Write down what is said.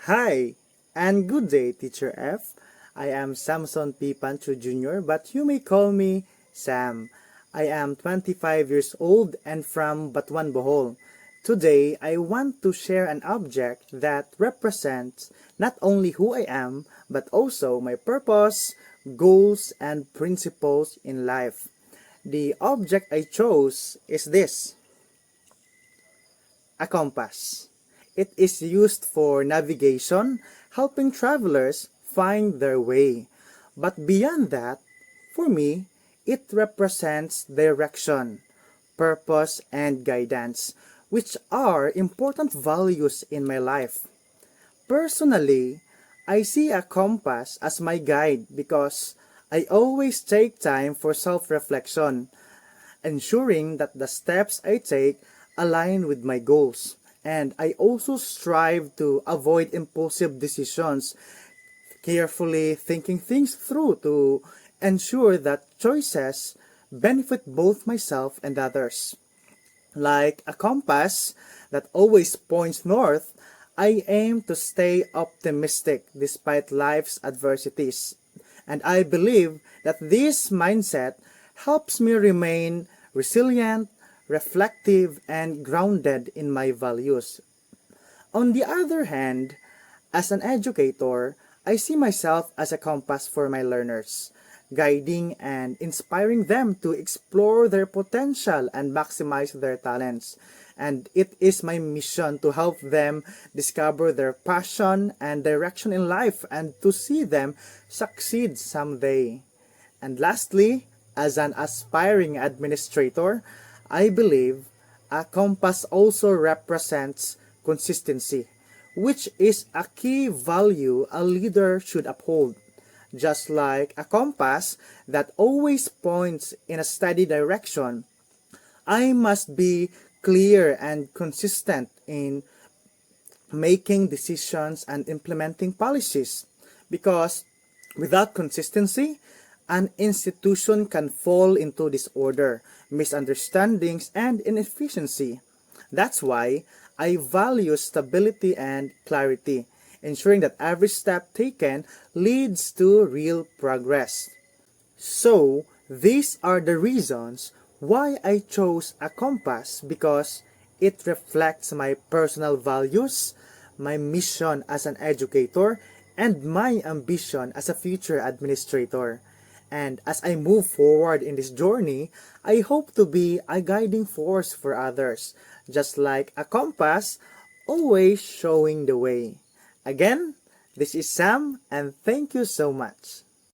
Hi, and good day, Teacher F. I am Samson P. Pancho Jr., but you may call me Sam. I am 25 years old and from Batuan, Bohol. Today, I want to share an object that represents not only who I am, but also my purpose, goals, and principles in life. The object I chose is this: a compass. It is used for navigation, helping travelers find their way. But beyond that, for me, it represents direction, purpose, and guidance, which are important values in my life. Personally, I see a compass as my guide because I always take time for self-reflection, ensuring that the steps I take align with my goals. And I also strive to avoid impulsive decisions, carefully thinking things through to ensure that choices benefit both myself and others. Like a compass that always points north, I aim to stay optimistic despite life's adversities. And I believe that this mindset helps me remain resilient, reflective, and grounded in my values. On the other hand, as an educator, I see myself as a compass for my learners, guiding and inspiring them to explore their potential and maximize their talents. And it is my mission to help them discover their passion and direction in life and to see them succeed someday. And lastly, as an aspiring administrator, I believe a compass also represents consistency, which is a key value a leader should uphold. Just like a compass that always points in a steady direction, I must be clear and consistent in making decisions and implementing policies, because without consistency, an institution can fall into disorder, misunderstandings, and inefficiency. That's why I value stability and clarity, ensuring that every step taken leads to real progress. So, these are the reasons why I chose a compass, because it reflects my personal values, my mission as an educator, and my ambition as a future administrator. And as I move forward in this journey, I hope to be a guiding force for others, just like a compass, always showing the way. Again, this is Sam, and thank you so much.